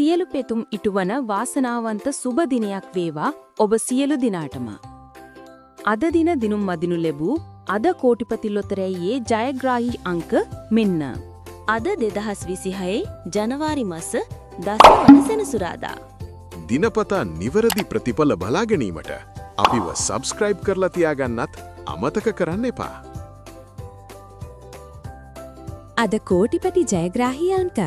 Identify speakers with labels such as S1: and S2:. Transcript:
S1: සියලු පෙතුම් ඉටුවන වාසනාවන්ත සුබ දිනයක් වේවා ඔබ සියලු දිනාටම. අද දින දිනුම් මදිනු ලැබූ අද කෝටිපති ලොතරැයියේ ජයග්‍රාහී අංක මෙන්න.
S2: අද 2026 ජනවාරි මාස 10 වන සෙනසුරාදා.
S3: දිනපතා නිවැරදි ප්‍රතිඵල බලා ගැනීමට අපිව සබ්ස්ක්‍රයිබ් කරලා තියාගන්නත් අමතක කරන්න එපා.
S4: අද කෝටිපති ජයග්‍රාහී අංක